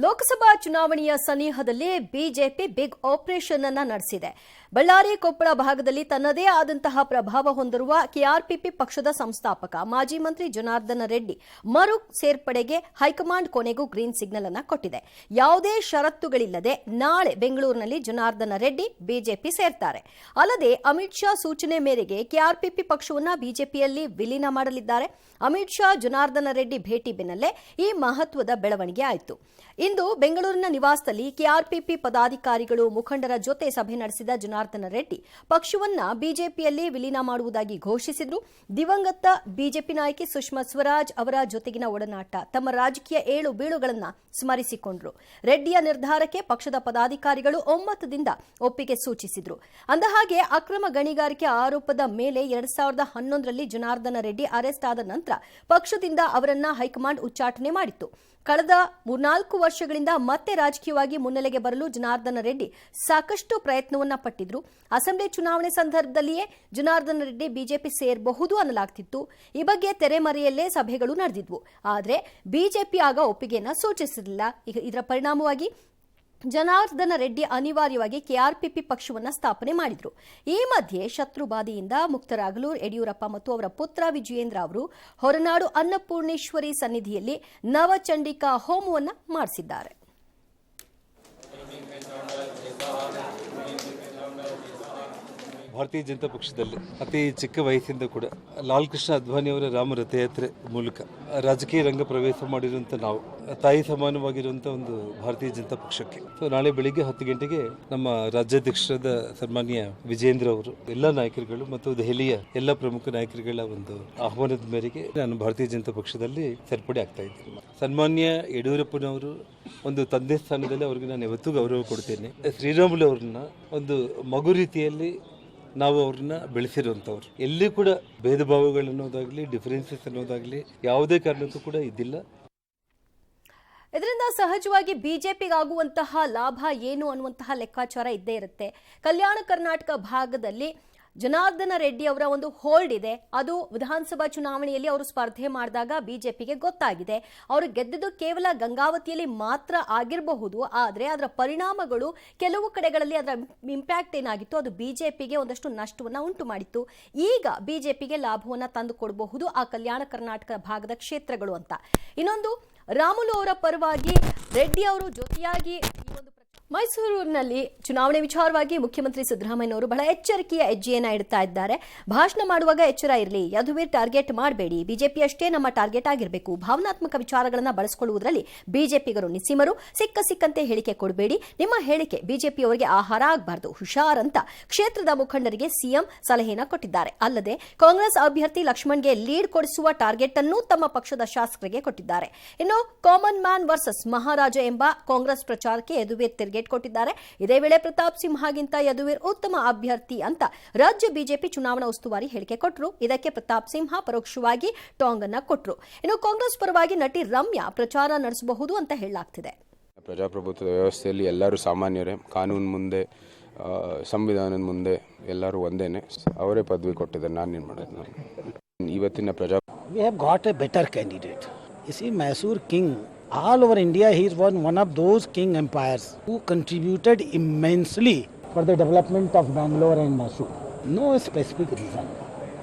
ಲೋಕಸಭಾ ಚುನಾವಣೆಯ ಸನಿಹದಲ್ಲಿ BJP big operation ಅನ್ನು ನಡೆಸಿದೆ. ಬಳ್ಳಾರಿ ಕೊಪ್ಪಳ ಭಾಗದಲ್ಲಿ ತನ್ನದೇ ಆದಂತಹ ಪ್ರಭಾವ ಹೊಂದಿರುವ ಕೆಆರ್ಪಿಪಿ ಪಕ್ಷದ ಸಂಸ್ಥಾಪಕ ಮಾಜಿ ಮಂತ್ರಿ ಜನಾರ್ದನ ರೆಡ್ಡಿ ಮರು ಸೇರ್ಪಡೆಗೆ ಹೈಕಮಾಂಡ್ ಕೊನೆಗೂ ಗ್ರೀನ್ ಸಿಗ್ನಲ್ ಅನ್ನು ಕೊಟ್ಟಿದೆ. ಯಾವುದೇ ಷರತ್ತುಗಳಿಲ್ಲದೆ ನಾಳೆ ಬೆಂಗಳೂರಿನಲ್ಲಿ ಜನಾರ್ದನ ರೆಡ್ಡಿ ಬಿಜೆಪಿ ಸೇರ್ತಾರೆ. ಅಲ್ಲದೆ ಅಮಿತ್ ಶಾ ಸೂಚನೆ ಮೇರೆಗೆ ಕೆಆರ್ಪಿಪಿ ಪಕ್ಷವನ್ನು ಬಿಜೆಪಿಯಲ್ಲಿ ವಿಲೀನ ಮಾಡಲಿದ್ದಾರೆ. ಅಮಿತ್ ಶಾ ಜನಾರ್ದನ ರೆಡ್ಡಿ ಭೇಟಿ ಬೆನ್ನಲ್ಲೇ ಈ ಮಹತ್ವದ ಬೆಳವಣಿಗೆ ಆಯಿತು. ಇಂದು ಬೆಂಗಳೂರಿನ ನಿವಾಸದಲ್ಲಿ ಕೆಆರ್ಪಿಪಿ ಪದಾಧಿಕಾರಿಗಳು ಮುಖಂಡರ ಜೊತೆ ಸಭೆ ನಡೆಸಿದ ಜನಾರ್ದನ ರೆಡ್ಡಿ ಪಕ್ಷವನ್ನ ಬಿಜೆಪಿಯಲ್ಲಿ ವಿಲೀನ ಮಾಡುವುದಾಗಿ ಘೋಷಿಸಿದ್ರು. ದಿವಂಗತ ಬಿಜೆಪಿ ನಾಯಕಿ ಸುಷ್ಮಾ ಸ್ವರಾಜ್ ಅವರ ಜೊತೆಗಿನ ಒಡನಾಟ, ತಮ್ಮ ರಾಜಕೀಯ ಏಳು ಬೀಳುಗಳನ್ನು ಸ್ಮರಿಸಿಕೊಂಡ್ರು. ರೆಡ್ಡಿಯ ನಿರ್ಧಾರಕ್ಕೆ ಪಕ್ಷದ ಪದಾಧಿಕಾರಿಗಳು ಒಮ್ಮತದಿಂದ ಒಪ್ಪಿಗೆ ಸೂಚಿಸಿದ್ರು. ಅಂದಹಾಗೆ ಅಕ್ರಮ ಗಣಿಗಾರಿಕೆ ಆರೋಪದ ಮೇಲೆ 2011ರಲ್ಲಿ ಜನಾರ್ದನ ರೆಡ್ಡಿ ಅರೆಸ್ಟ್ ಆದ ನಂತರ ಪಕ್ಷದಿಂದ ಅವರನ್ನ ಹೈಕಮಾಂಡ್ ಉಚ್ಚಾಟನೆ ಮಾಡಿತ್ತು. ಕಳೆದ 4 ವರ್ಷಗಳಿಂದ ಮತ್ತೆ ರಾಜಕೀಯವಾಗಿ ಮುನ್ನೆಲೆಗೆ ಬರಲು ಜನಾರ್ದನ ರೆಡ್ಡಿ ಸಾಕಷ್ಟು ಪ್ರಯತ್ನವನ್ನ ಪಟ್ಟಿದ್ರು. ಅಸೆಂಬ್ಲಿ ಚುನಾವಣೆ ಸಂದರ್ಭದಲ್ಲಿಯೇ ಜನಾರ್ದನ ರೆಡ್ಡಿ ಬಿಜೆಪಿ ಸೇರಬಹುದು ಅನ್ನಲಾಗ್ತಿತ್ತು. ಈ ಬಗ್ಗೆ ತೆರೆಮರೆಯಲ್ಲೇ ಸಭೆಗಳು ನಡೆದಿದ್ವು. ಆದರೆ ಬಿಜೆಪಿ ಆಗ ಒಪ್ಪಿಗೆಯನ್ನ ಸೂಚಿಸಲಿಲ್ಲ. ಇದರ ಪರಿಣಾಮವಾಗಿ ಜನಾರ್ದನ ರೆಡ್ಡಿ ಅನಿವಾರ್ಯವಾಗಿ ಕೆಆರ್ಪಿಪಿ ಪಕ್ಷವನ್ನು ಸ್ಥಾಪನೆ ಮಾಡಿದ್ರು. ಈ ಮಧ್ಯೆ ಶತ್ರುಬಾಧೆಯಿಂದ ಮುಕ್ತರಾಗಲು ಯಡಿಯೂರಪ್ಪ ಮತ್ತು ಅವರ ಪುತ್ರ ವಿಜಯೇಂದ್ರ ಅವರು ಹೊರನಾಡು ಅನ್ನಪೂರ್ಣೇಶ್ವರಿ ಸನ್ನಿಧಿಯಲ್ಲಿ ನವಚಂಡಿಕಾ ಹೋಮವನ್ನು ಮಾಡಿಸಿದ್ದಾರೆ. ಭಾರತೀಯ ಜನತಾ ಪಕ್ಷದಲ್ಲಿ ಅತಿ ಚಿಕ್ಕ ವಯಸ್ಸಿಂದ ಕೂಡ ಲಾಲ್ ಕೃಷ್ಣ ಅದ್ವಾನಿ ಅವರ ರಾಮ ರಥಯಾತ್ರೆ ಮೂಲಕ ರಾಜಕೀಯ ರಂಗ ಪ್ರವೇಶ ಮಾಡಿರುವಂಥ ನಾವು ತಾಯಿ ಸಮಾನವಾಗಿರುವಂಥ ಒಂದು ಭಾರತೀಯ ಜನತಾ ಪಕ್ಷಕ್ಕೆ ನಾಳೆ ಬೆಳಿಗ್ಗೆ 10 ಗಂಟೆಗೆ ನಮ್ಮ ರಾಜ್ಯಾಧ್ಯಕ್ಷರಾದ ಸನ್ಮಾನ್ಯ ವಿಜೇಂದ್ರ ಅವರು ಎಲ್ಲ ನಾಯಕರುಗಳು ಮತ್ತು ದೆಹಲಿಯ ಎಲ್ಲ ಪ್ರಮುಖ ನಾಯಕರುಗಳ ಒಂದು ಆಹ್ವಾನದ ಮೇರೆಗೆ ನಾನು ಭಾರತೀಯ ಜನತಾ ಪಕ್ಷದಲ್ಲಿ ಸೇರ್ಪಡೆ ಆಗ್ತಾ ಇದ್ದೀನಿ. ಸನ್ಮಾನ್ಯ ಯಡಿಯೂರಪ್ಪನವರು ಒಂದು ತಂದೆ ಸ್ಥಾನದಲ್ಲಿ ಅವ್ರಿಗೆ ನಾನು ಯಾವತ್ತೂ ಗೌರವ ಕೊಡ್ತೇನೆ. ಶ್ರೀರಾಮುಲು ಅವ್ರನ್ನ ಒಂದು ಮಗು ರೀತಿಯಲ್ಲಿ ನಾವು ಅವ್ರನ್ನ ಬೆಳೆಸಿರುವಂಥವ್ರು. ಎಲ್ಲಿ ಕೂಡ ಭೇದ ಭಾವಗಳು ಅನ್ನೋದಾಗ್ಲಿ, ಡಿಫರೆನ್ಸಸ್ ಅನ್ನೋದಾಗ್ಲಿ ಯಾವುದೇ ಕಾರಣಕ್ಕೂ ಕೂಡ ಇದ್ದಿಲ್ಲ. ಇದರಿಂದ ಸಹಜವಾಗಿ ಬಿಜೆಪಿಗಾಗುವಂತಹ ಲಾಭ ಏನು ಅನ್ನುವಂತಹ ಲೆಕ್ಕಾಚಾರ ಇದ್ದೇ ಇರುತ್ತೆ. ಕಲ್ಯಾಣ ಕರ್ನಾಟಕ ಭಾಗದಲ್ಲಿ ಜನಾರ್ದನ ರೆಡ್ಡಿ ಅವರ ಒಂದು ಹೋಲ್ಡ್ ಇದೆ. ಅದು ವಿಧಾನಸಭಾ ಚುನಾವಣೆಯಲ್ಲಿ ಅವರು ಸ್ಪರ್ಧೆ ಮಾಡಿದಾಗ ಬಿಜೆಪಿಗೆ ಗೊತ್ತಾಗಿದೆ. ಅವರು ಗೆದ್ದಿದ್ದು ಕೇವಲ ಗಂಗಾವತಿಯಲ್ಲಿ ಮಾತ್ರ ಆಗಿರಬಹುದು. ಆದರೆ ಅದರ ಪರಿಣಾಮಗಳು ಕೆಲವು ಕಡೆಗಳಲ್ಲಿ ಅದರ ಇಂಪ್ಯಾಕ್ಟ್ ಏನಾಗಿತ್ತು, ಅದು ಬಿಜೆಪಿಗೆ ಒಂದಷ್ಟು ನಷ್ಟವನ್ನು ಉಂಟು ಮಾಡಿತ್ತು. ಈಗ ಬಿಜೆಪಿಗೆ ಲಾಭವನ್ನು ತಂದು ಕೊಡಬಹುದು ಆ ಕಲ್ಯಾಣ ಕರ್ನಾಟಕ ಭಾಗದ ಕ್ಷೇತ್ರಗಳು ಅಂತ. ಇನ್ನೊಂದು, ರಾಮುಲು ಅವರ ಪರವಾಗಿ ರೆಡ್ಡಿ ಅವರು ಜೊತೆಯಾಗಿ ಮೈಸೂರಿನಲ್ಲಿ ಚುನಾವಣೆ ವಿಚಾರವಾಗಿ ಮುಖ್ಯಮಂತ್ರಿ ಸಿದ್ದರಾಮಯ್ಯನವರು ಬಹಳ ಎಚ್ಚರಿಕೆಯ ಹೆಜ್ಜೆಯನ್ನ ಇಡ್ತಾ ಇದ್ದಾರೆ. ಭಾಷಣ ಮಾಡುವಾಗ ಎಚ್ಚರ ಇರಲಿ, ಯದುವೀರ್ ಟಾರ್ಗೆಟ್ ಮಾಡಬೇಡಿ, ಬಿಜೆಪಿ ಅಷ್ಟೇ ನಮ್ಮ ಟಾರ್ಗೆಟ್ ಆಗಿರಬೇಕು, ಭಾವನಾತ್ಮಕ ವಿಚಾರಗಳನ್ನು ಬಳಸಿಕೊಳ್ಳುವುದರಲ್ಲಿ ಬಿಜೆಪಿಗರು ನಿಸ್ಸೀಮರು, ಸಿಕ್ಕಂತೆ ಹೇಳಿಕೆ ಕೊಡಬೇಡಿ, ನಿಮ್ಮ ಹೇಳಿಕೆ ಬಿಜೆಪಿಯವರಿಗೆ ಆಹಾರ ಆಗಬಾರದು, ಹುಷಾರ್ ಅಂತ ಕ್ಷೇತ್ರದ ಮುಖಂಡರಿಗೆ ಸಿಎಂ ಸಲಹೆಯನ್ನು ಕೊಟ್ಟಿದ್ದಾರೆ. ಅಲ್ಲದೆ ಕಾಂಗ್ರೆಸ್ ಅಭ್ಯರ್ಥಿ ಲಕ್ಷ್ಮಣ್ಗೆ ಲೀಡ್ ಕೊಡಿಸುವ ಟಾರ್ಗೆಟ್ ಅನ್ನು ತಮ್ಮ ಪಕ್ಷದ ಶಾಸಕರಿಗೆ ಕೊಟ್ಟಿದ್ದಾರೆ. ಇನ್ನು ಕಾಮನ್ ಮ್ಯಾನ್ ವರ್ಸಸ್ ಮಹಾರಾಜ ಎಂಬ ಕಾಂಗ್ರೆಸ್ ಪ್ರಚಾರಕ್ಕೆ ಯದುವೀರ್ ಟಾರ್ಗೆಟ್ ಕೊಟ್ಟಿದ್ದಾರೆ. ಇದೇ ವೇಳೆ ಪ್ರತಾಪ್ ಸಿಂಹಗಿಂತ ಯದುವೀರ್ ಉತ್ತಮ ಅಭ್ಯರ್ಥಿ ಅಂತ ರಾಜ್ಯ ಬಿಜೆಪಿ ಚುನಾವಣಾ ಉಸ್ತುವಾರಿ ಹೇಳಿಕೆ ಕೊಟ್ಟರು. ಇದಕ್ಕೆ ಪ್ರತಾಪ್ ಸಿಂಹ ಪರೋಕ್ಷವಾಗಿ ಟಾಂಗ್ ಅನ್ನ ಕೊಟ್ಟರು. ಇನ್ನು ಕಾಂಗ್ರೆಸ್ ಪರವಾಗಿ ನಟಿ ರಮ್ಯಾ ಪ್ರಚಾರ ನಡೆಸಬಹುದು ಅಂತ ಹೇಳಲಾಗ್ತಿದೆ. ಪ್ರಜಾಪ್ರಭುತ್ವ ವ್ಯವಸ್ಥೆಯಲ್ಲಿ ಎಲ್ಲರೂ ಸಾಮಾನ್ಯರೇ, ಕಾನೂನು ಮುಂದೆ ಸಂವಿಧಾನದ ಮುಂದೆ ಎಲ್ಲರೂ ಒಂದೇನೆ. ಅವರೇ ಪದವಿ ಕೊಟ್ಟಿದ್ದಾರೆ, ನಾನೇನು ಮಾಡೋದು. ಇವತ್ತಿನ We have got a better candidate. You see, Mysore king, all over India, he is one of those king empires who contributed immensely for the development of Bangalore and Mysore. No specific reason.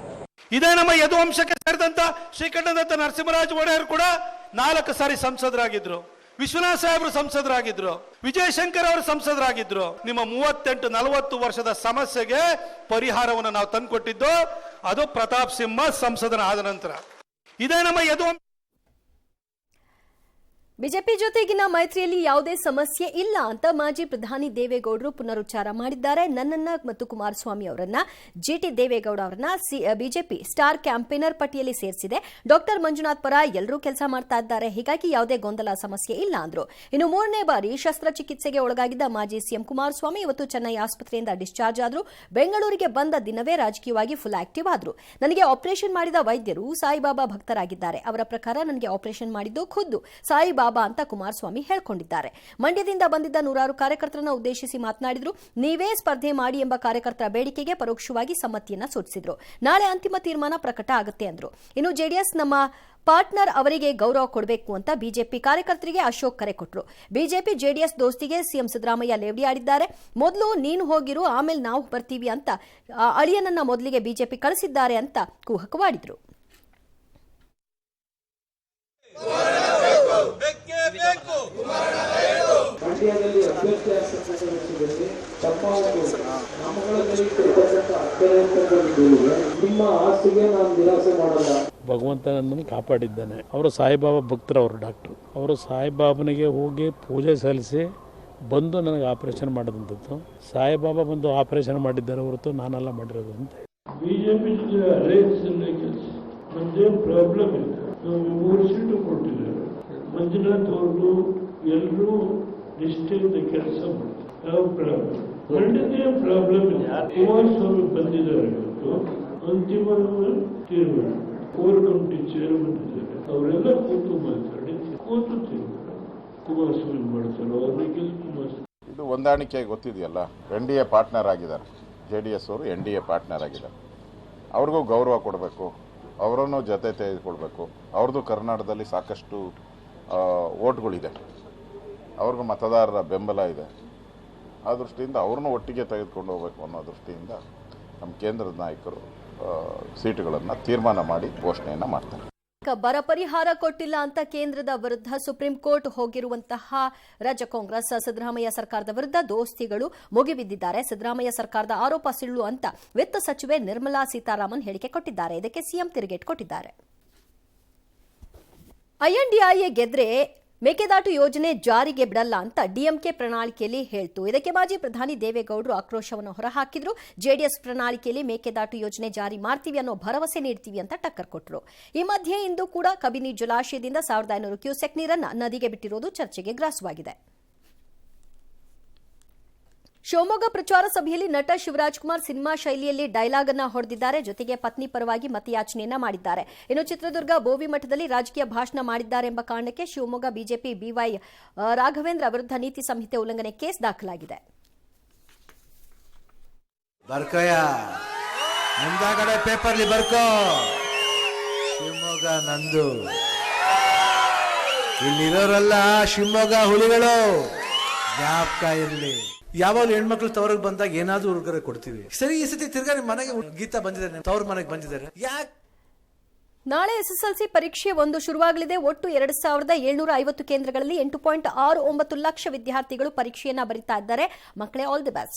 ಇದೇ ನಮ್ಮ ಯದುವಂಶಕ್ಕೆ ಸೇರಿದಂತ ಶ್ರೀಕಂಠದತ್ತ ನರಸಿಂಹರಾಜ ಒಡೆಯರ್ ಕೂಡ 4 ಸಾರಿ ಸಂಸದರಾಗಿದ್ರು. ವಿಶ್ವನಾಥ್ ಸಾಹೇಬರು ಸಂಸದರಾಗಿದ್ರು. ವಿಜಯಶಂಕರ್ ಅವರು ಸಂಸದರಾಗಿದ್ರು. ನಿಮ್ಮ 38-40 ವರ್ಷದ ಸಮಸ್ಯೆಗೆ ಪರಿಹಾರವನ್ನು ನಾವು ತಂದುಕೊಟ್ಟಿದ್ದು ಅದು ಪ್ರತಾಪ್ ಸಿಂಹ ಸಂಸದನಾದ ನಂತರ. ಇದೇ ನಮ್ಮ ಬಿಜೆಪಿ ಜೊತೆಗಿನ ಮೈತ್ರಿಯಲ್ಲಿ ಯಾವುದೇ ಸಮಸ್ಯೆ ಇಲ್ಲ ಅಂತ ಮಾಜಿ ಪ್ರಧಾನಿ ದೇವೇಗೌಡರು ಪುನರುಚ್ಚಾರ ಮಾಡಿದ್ದಾರೆ. ನನ್ನನ್ನ ಮತ್ತು ಕುಮಾರಸ್ವಾಮಿ ಅವರನ್ನ, ಜಿಟಿ ದೇವೇಗೌಡ ಅವರನ್ನ ಬಿಜೆಪಿ ಸ್ಟಾರ್ ಕ್ಯಾಂಪೇನರ್ ಪಟ್ಟಿಯಲ್ಲಿ ಸೇರಿಸಿದೆ. ಡಾಕ್ಟರ್ ಮಂಜುನಾಥ್ ಪರ ಎಲ್ಲರೂ ಕೆಲಸ ಮಾಡ್ತಾ ಇದ್ದಾರೆ, ಹೀಗಾಗಿ ಯಾವುದೇ ಗೊಂದಲ ಸಮಸ್ಯೆ ಇಲ್ಲ ಅಂದ್ರು. ಇನ್ನು 3ನೇ ಬಾರಿ ಶಸ್ತ್ರಚಿಕಿತ್ಸೆಗೆ ಒಳಗಾಗಿದ್ದ ಮಾಜಿ ಸಿಎಂ ಕುಮಾರಸ್ವಾಮಿ ಇವತ್ತು ಚೆನ್ನೈ ಆಸ್ಪತ್ರೆಯಿಂದ ಡಿಸ್ಚಾರ್ಜ್ ಆದ್ರು. ಬೆಂಗಳೂರಿಗೆ ಬಂದ ದಿನವೇ ರಾಜಕೀಯವಾಗಿ ಫುಲ್ ಆಕ್ಟಿವ್ ಆದ್ರು. ನನಗೆ ಆಪರೇಷನ್ ಮಾಡಿದ ವೈದ್ಯರು ಸಾಯಿಬಾಬಾ ಭಕ್ತರಾಗಿದ್ದಾರೆ. ಅವರ ಪ್ರಕಾರ ನನಗೆ ಆಪರೇಷನ್ ಮಾಡಿದ್ದು ಖುದ್ದು ಸಾಯಿಬಾಬಾ ಸಾಯಿಬಾಬಾ ಅಂತ ಕುಮಾರಸ್ವಾಮಿ ಹೇಳಿಕೊಂಡಿದ್ದಾರೆ. ಮಂಡ್ಯದಿಂದ ಬಂದಿದ್ದ ನೂರಾರು ಕಾರ್ಯಕರ್ತರನ್ನು ಉದ್ದೇಶಿಸಿ ಮಾತನಾಡಿದ್ರು. ನೀವೇ ಸ್ಪರ್ಧೆ ಮಾಡಿ ಎಂಬ ಕಾರ್ಯಕರ್ತರ ಬೇಡಿಕೆಗೆ ಪರೋಕ್ಷವಾಗಿ ಸಮ್ಮತಿಯನ್ನ ಸೂಚಿಸಿದ್ರು. ನಾಳೆ ಅಂತಿಮ ತೀರ್ಮಾನ ಪ್ರಕಟ ಆಗುತ್ತೆ ಅಂದ್ರು. ಇನ್ನು ಜೆಡಿಎಸ್ ನಮ್ಮ ಪಾರ್ಟ್ನರ್ ಅವರಿಗೆ ಗೌರವ ಕೊಡಬೇಕು ಅಂತ ಬಿಜೆಪಿ ಕಾರ್ಯಕರ್ತರಿಗೆ ಅಶೋಕ್ ಕರೆ ಕೊಟ್ಟರು. ಬಿಜೆಪಿ ಜೆಡಿಎಸ್ ದೋಸ್ತಿಗೆ ಸಿಎಂ ಸಿದ್ದರಾಮಯ್ಯ ಲೇವಡಿ ಆಡಿದ್ದಾರೆ. ಮೊದಲು ನೀನು ಹೋಗಿರು, ಆಮೇಲೆ ನಾವು ಬರ್ತೀವಿ ಅಂತ ಅಳಿಯನನ್ನ ಮೊದಲಿಗೆ ಬಿಜೆಪಿ ಕಳಿಸಿದ್ದಾರೆ ಅಂತ ಕುಹಕವಾಡಿದ್ರು. ಮಂಡ್ಯದಲ್ಲಿ ಅಭ್ಯರ್ಥಿ ಸಂದರ್ಭದಲ್ಲಿ ತಮ್ಮ ನಾಮಗಳಲ್ಲಿ ಅಕ್ಕರೆ ನಿಮ್ಮ ಆಸ್ತಿಗೆ ನಾನು ನಿರಾಸೆ ಮಾಡಲ್ಲ. ಭಗವಂತ ನನ್ನನ್ನು ಕಾಪಾಡಿದ್ದಾನೆ. ಅವರು ಸಾಯಿಬಾಬಾ ಭಕ್ತರು, ಅವರು ಡಾಕ್ಟ್ರು. ಅವರು ಸಾಯಿಬಾಬನಿಗೆ ಹೋಗಿ ಪೂಜೆ ಸಲ್ಲಿಸಿ ಬಂದು ನನಗೆ ಆಪರೇಷನ್ ಮಾಡಿದಂಥದ್ದು. ಸಾಯಿಬಾಬಾ ಬಂದು ಆಪರೇಷನ್ ಮಾಡಿದ್ದಾರೆ ಹೊರತು ನಾನೆಲ್ಲ ಮಾಡಿರೋದು ಅಂತ. ಬಿಜೆಪಿ ಜೊತೆ ಅಲಯನ್ಸ್ ನಮ್ದೇನು ಪ್ರಾಬ್ಲಮ್ ಇಲ್ಲ. ನಾವು 3 ಸೀಟು ಕೊಟ್ಟಿದ್ದಾರೆ. ಮಂಜುನಾಥ್ ಅವ್ರದ್ದು ಎಲ್ಲರೂ ನಿಷ್ಠೆಯಿಂದ ಕೆಲಸ ಮಾಡ್ತಾರೆ. ಯಾವ ಪ್ರಾಬ್ಲಮ್ ಖಂಡಿತ ಪ್ರಾಬ್ಲಮ್ ಇಲ್ಲ. ಕುಮಾರಸ್ವಾಮಿ ಬಂದಿದ್ದಾರೆ ಇವತ್ತು ಅಂತಿಮ ತೀರ್ಮಾನ. ಕೋರ್ ಕಮಿಟಿ ಚೇರ್ಮನ್ ಇದ್ದಾರೆ, ಅವರೆಲ್ಲ ಕೂತು ಮಾತಾಡಿ ಕೂತು ತೀರ್ಮಾನ ಕುಮಾರಸ್ವಾಮಿ ಮಾಡ್ತಾರೆ. ಅವ್ರಿಗೆ ಕುಮಾರಸ್ವಾಮಿ ಇದು ಹೊಂದಾಣಿಕೆ ಗೊತ್ತಿದೆಯಲ್ಲ. NDA ಪಾರ್ಟ್ನರ್ ಆಗಿದ್ದಾರೆ. JDS ಅವರು NDA ಪಾರ್ಟ್ನರ್ ಆಗಿದ್ದಾರೆ. ಅವ್ರಿಗೂ ಗೌರವ ಕೊಡಬೇಕು, ಅವರನ್ನು ಜೊತೆ ತೆಗೆದುಕೊಳ್ಬೇಕು. ಅವ್ರದ್ದು ಕರ್ನಾಟಕದಲ್ಲಿ ಸಾಕಷ್ಟು ಓಟ್ಗಳಿದೆ, ಅವ್ರಿಗೂ ಮತದಾರರ ಬೆಂಬಲ ಇದೆ. ಆ ದೃಷ್ಟಿಯಿಂದ ಅವ್ರನ್ನೂ ಒಟ್ಟಿಗೆ ತೆಗೆದುಕೊಂಡು ಹೋಗಬೇಕು ಅನ್ನೋ ದೃಷ್ಟಿಯಿಂದ ನಮ್ಮ ಕೇಂದ್ರದ ನಾಯಕರು ಸೀಟುಗಳನ್ನು ತೀರ್ಮಾನ ಮಾಡಿ ಘೋಷಣೆಯನ್ನು ಮಾಡ್ತಾರೆ. ಬರ ಪರಿಹಾರ ಕೊಟ್ಟಿಲ್ಲ ಅಂತ ಕೇಂದ್ರದ ವಿರುದ್ಧ ಸುಪ್ರೀಂ ಕೋರ್ಟ್ ಹೋಗಿರುವಂತಹ ರಾಜ್ಯ ಕಾಂಗ್ರೆಸ್ ಸಿದ್ದರಾಮಯ್ಯ ಸರ್ಕಾರದ ವಿರುದ್ಧ ದೋಸ್ತಿಗಳು ಮುಗಿಬಿದ್ದಿದ್ದಾರೆ. ಸಿದ್ದರಾಮಯ್ಯ ಸರ್ಕಾರದ ಆರೋಪ ಸುಳ್ಳು ಅಂತ ವಿತ್ತ ಸಚಿವೆ ನಿರ್ಮಲಾ ಸೀತಾರಾಮನ್ ಹೇಳಿಕೆ ಕೊಟ್ಟಿದ್ದಾರೆ. ಇದಕ್ಕೆ ಸಿಎಂ ತಿರುಗೇಟು ಕೊಟ್ಟಿದ್ದಾರೆ. INDIA ಗೆದ್ರೆ ಮೇಕೆದಾಟು ಯೋಜನೆ ಜಾರಿಗೆ ಬಿಡಲ್ಲ ಅಂತ ಡಿಎಂಕೆ ಪ್ರಣಾಳಿಕೆಯಲ್ಲಿ ಹೇಳ್ತು. ಇದಕ್ಕೆ ಮಾಜಿ ಪ್ರಧಾನಿ ದೇವೇಗೌಡರು ಆಕ್ರೋಶವನ್ನು ಹೊರಹಾಕಿದ್ರು. ಜೆಡಿಎಸ್ ಪ್ರಣಾಳಿಕೆಯಲ್ಲಿ ಮೇಕೆದಾಟು ಯೋಜನೆ ಜಾರಿ ಮಾಡ್ತೀವಿ ಅನ್ನೋ ಭರವಸೆ ನೀಡ್ತೀವಿ ಅಂತ ಟಕ್ಕರ್ ಕೊಟ್ಟರು. ಈ ಮಧ್ಯೆ ಇಂದು ಕೂಡ ಕಬಿನಿ ಜಲಾಶಯದಿಂದ 1500 ಕ್ಯೂಸೆಕ್ ನೀರನ್ನು ನದಿಗೆ ಬಿಟ್ಟಿರೋದು ಚರ್ಚೆಗೆ ಗ್ರಾಸವಾಗಿದೆ. ಶಿವಮೊಗ್ಗ ಪ್ರಚಾರ ಸಭೆಯಲ್ಲಿ ನಟ ಶಿವರಾಜ್ ಕುಮಾರ್ ಸಿನಿಮಾ ಶೈಲಿಯಲ್ಲಿ ಡೈಲಾಗ್ ಅನ್ನ ಹೊಡೆದಿದ್ದಾರೆ. ಜೊತೆಗೆ ಪತ್ನಿ ಪರವಾಗಿ ಮತಯಾಚನೆಯನ್ನ ಮಾಡಿದ್ದಾರೆ. ಇನ್ನು ಚಿತ್ರದುರ್ಗ ಬೋವಿ ಮಠದಲ್ಲಿ ರಾಜಕೀಯ ಭಾಷಣ ಮಾಡಿದ್ದಾರೆ ಎಂಬ ಕಾರಣಕ್ಕೆ ಶಿವಮೊಗ್ಗ ಬಿಜೆಪಿ BY ರಾಘವೇಂದ್ರ ವಿರುದ್ಧ ನೀತಿ ಸಂಹಿತೆ ಉಲ್ಲಂಘನೆ ಕೇಸ್ ದಾಖಲಾಗಿದೆ. ಬರ್ಕೋಯ ಮುಂದಾಗಡೆ ಪೇಪರ್ಲಿ ಬರ್ಕೋ, ಶಿವಮೊಗ್ಗ ನಂದು, ಇಲ್ಲಿರೋರೆಲ್ಲ ಶಿವಮೊಗ್ಗ ಹುಲಿಗಳು, ಜ್ಞಾಪಕ ಇರಲಿ. ಯಾವಾಗಲೂ ಹೆಣ್ಮಕ್ಳು ತವ್ರಿಗೆ ಬಂದಾಗ ಏನಾದ್ರೂ ಉಡುಗೊರೆ ಕೊಡ್ತೀವಿ. ಸರಿ, ಈ ಸತಿ ತಿರ್ಗಾ ನಿಮ್ಮ ಮನೆಗೆ ಗೀತಾ ಬಂದಿದ್ದಾರೆ, ತವ್ರ ಮನೆಗೆ ಬಂದಿದ್ದಾರೆ. ಯಾಕೆ? ನಾಳೆ SSLC ಪರೀಕ್ಷೆ 1 ಶುರುವಾಗಲಿದೆ. ಒಟ್ಟು 2750 ಕೇಂದ್ರಗಳಲ್ಲಿ 8.69 ಲಕ್ಷ ವಿದ್ಯಾರ್ಥಿಗಳು ಪರೀಕ್ಷೆಯನ್ನ ಬರೀತಾ ಇದ್ದಾರೆ. ಮಕ್ಕಳೇ ಆಲ್ ದಿ ಬೆಸ್ಟ್.